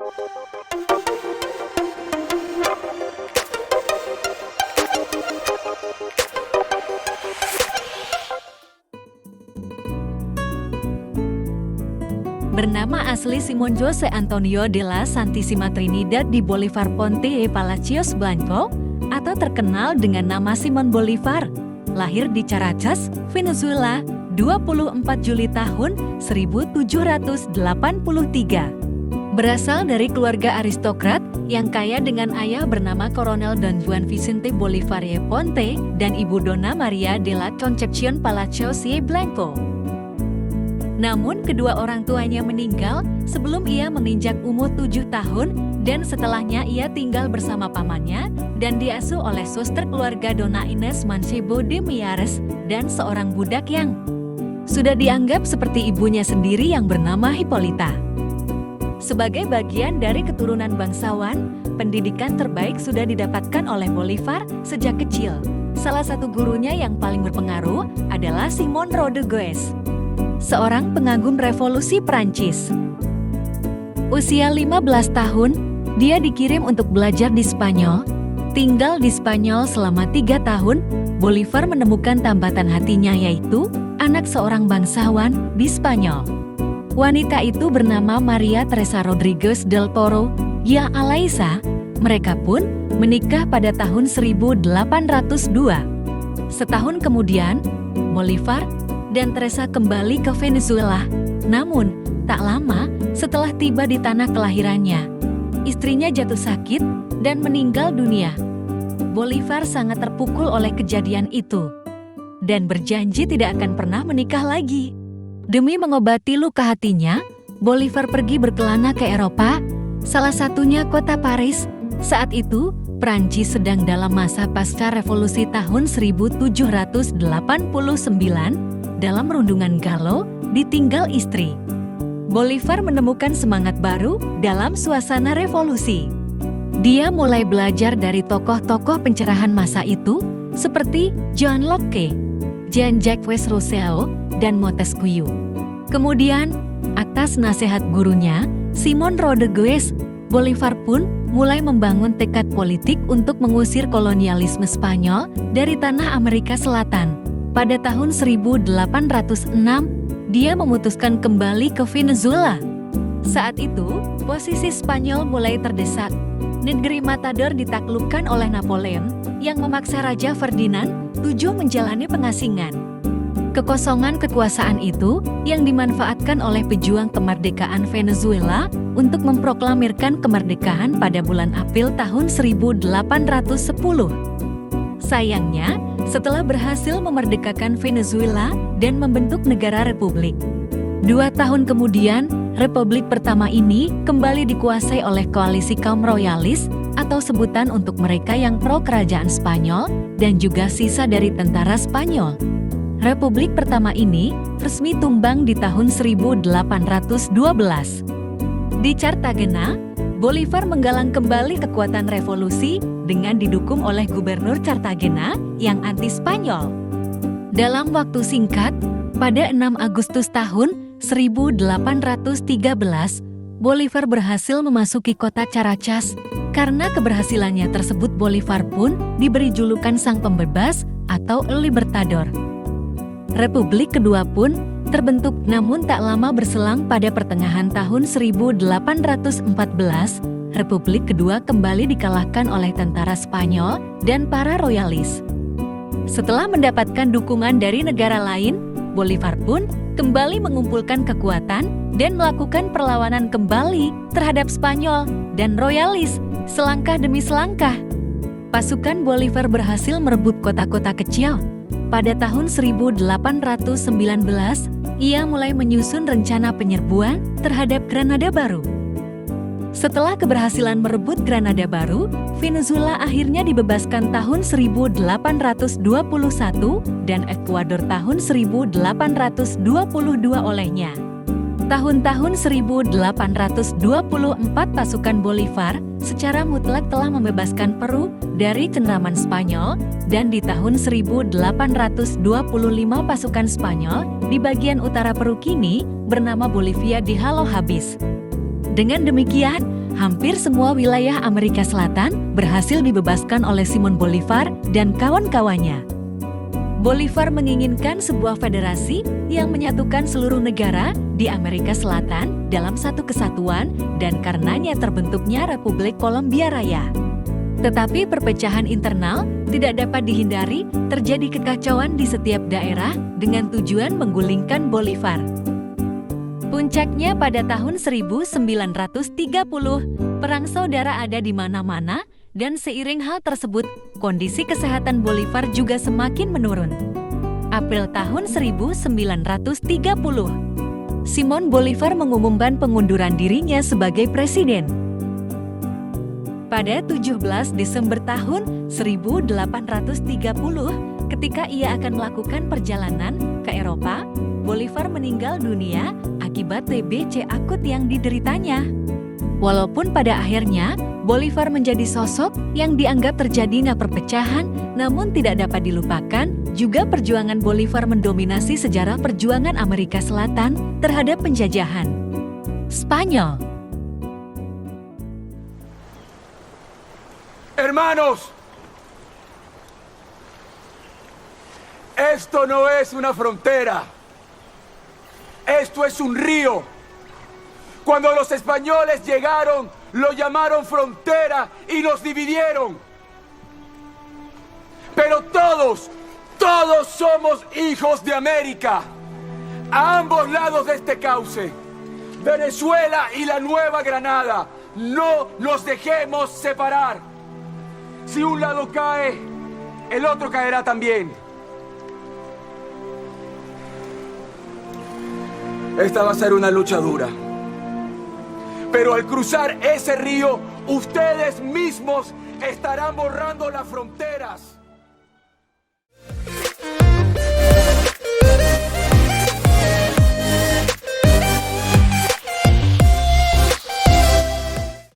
Bernama asli Simón José Antonio de la Santísima Trinidad di Bolívar Ponte e Palacios Blanco, atau terkenal dengan nama Simón Bolívar, lahir di Caracas, Venezuela, 24 Juli tahun 1783. Berasal dari keluarga aristokrat yang kaya dengan ayah bernama Coronel Don Juan Vicente Bolívar y Ponte dan ibu Dona María de la Concepción Palacios y Blanco. Namun kedua orang tuanya meninggal sebelum ia menginjak umur 7 tahun dan setelahnya ia tinggal bersama pamannya dan diasuh oleh suster keluarga Dona Inés Mancebo de Miyares dan seorang budak yang sudah dianggap seperti ibunya sendiri yang bernama Hipólita. Sebagai bagian dari keturunan bangsawan, pendidikan terbaik sudah didapatkan oleh Bolívar sejak kecil. Salah satu gurunya yang paling berpengaruh adalah Simón Rodríguez, seorang pengagum revolusi Prancis. Usia 15 tahun, dia dikirim untuk belajar di Spanyol. Tinggal di Spanyol selama 3 tahun, Bolívar menemukan tambatan hatinya yaitu anak seorang bangsawan di Spanyol. Wanita itu bernama María Teresa Rodríguez del Toro, ya Alaisa. Mereka pun menikah pada tahun 1802. Setahun kemudian, Bolívar dan Teresa kembali ke Venezuela. Namun, tak lama setelah tiba di tanah kelahirannya, istrinya jatuh sakit dan meninggal dunia. Bolívar sangat terpukul oleh kejadian itu dan berjanji tidak akan pernah menikah lagi. Demi mengobati luka hatinya, Bolívar pergi berkelana ke Eropa, salah satunya kota Paris. Saat itu, Prancis sedang dalam masa pasca revolusi tahun 1789. Dalam rundungan galau, ditinggal istri. Bolívar menemukan semangat baru dalam suasana revolusi. Dia mulai belajar dari tokoh-tokoh pencerahan masa itu, seperti John Locke, Jean-Jacques Rousseau, dan Montesquieu. Kemudian, atas nasihat gurunya, Simón Rodríguez, Bolívar pun mulai membangun tekad politik untuk mengusir kolonialisme Spanyol dari tanah Amerika Selatan. Pada tahun 1806, dia memutuskan kembali ke Venezuela. Saat itu, posisi Spanyol mulai terdesak. Negeri Matador ditaklukkan oleh Napoleon yang memaksa Raja Ferdinand VII menjalani pengasingan. Kekosongan kekuasaan itu yang dimanfaatkan oleh pejuang kemerdekaan Venezuela untuk memproklamirkan kemerdekaan pada bulan April tahun 1810. Sayangnya, setelah berhasil memerdekakan Venezuela dan membentuk negara republik, 2 tahun kemudian, republik pertama ini kembali dikuasai oleh koalisi kaum royalis atau sebutan untuk mereka yang pro kerajaan Spanyol dan juga sisa dari tentara Spanyol. Republik pertama ini resmi tumbang di tahun 1812. Di Cartagena, Bolívar menggalang kembali kekuatan revolusi dengan didukung oleh gubernur Cartagena yang anti-Spanyol. Dalam waktu singkat, pada 6 Agustus tahun 1813, Bolívar berhasil memasuki kota Caracas. Karena keberhasilannya tersebut, Bolívar pun diberi julukan Sang Pembebas atau El Libertador. Republik kedua pun terbentuk, namun tak lama berselang pada pertengahan tahun 1814, Republik kedua kembali dikalahkan oleh tentara Spanyol dan para royalis. Setelah mendapatkan dukungan dari negara lain, Bolívar pun kembali mengumpulkan kekuatan dan melakukan perlawanan kembali terhadap Spanyol dan royalis selangkah demi selangkah. Pasukan Bolívar berhasil merebut kota-kota kecil. Pada tahun 1819, ia mulai menyusun rencana penyerbuan terhadap Granada Baru. Setelah keberhasilan merebut Granada Baru, Venezuela akhirnya dibebaskan tahun 1821 dan Ekuador tahun 1822 olehnya. Tahun-tahun 1824 pasukan Bolívar secara mutlak telah membebaskan Peru dari cengkraman Spanyol dan di tahun 1825 pasukan Spanyol di bagian utara Peru kini bernama Bolivia dihalau habis. Dengan demikian, hampir semua wilayah Amerika Selatan berhasil dibebaskan oleh Simon Bolivar dan kawan-kawannya. Bolivar menginginkan sebuah federasi yang menyatukan seluruh negara di Amerika Selatan dalam satu kesatuan dan karenanya terbentuknya Republik Kolombia Raya. Tetapi perpecahan internal tidak dapat dihindari, terjadi kekacauan di setiap daerah dengan tujuan menggulingkan Bolivar. Puncaknya pada tahun 1930, perang saudara ada di mana-mana dan seiring hal tersebut, kondisi kesehatan Bolivar juga semakin menurun. April tahun 1930, Simon Bolivar mengumumkan pengunduran dirinya sebagai presiden. Pada 17 Desember tahun 1830, ketika ia akan melakukan perjalanan ke Eropa, Bolivar meninggal dunia akibat TBC akut yang dideritanya. Walaupun pada akhirnya, Bolivar menjadi sosok yang dianggap terjadinya perpecahan, namun tidak dapat dilupakan juga perjuangan Bolivar mendominasi sejarah perjuangan Amerika Selatan terhadap penjajahan Spanyol. Hermanos, esto no es una frontera, esto es un río. Cuando los españoles llegaron, lo llamaron frontera y nos dividieron. Pero todos somos hijos de América, a ambos lados de este cauce, Venezuela y la Nueva Granada. No nos dejemos separar. Si un lado cae, el otro caerá también. Esta va a ser una lucha dura. Pero al cruzar ese río, ustedes mismos estarán borrando las fronteras.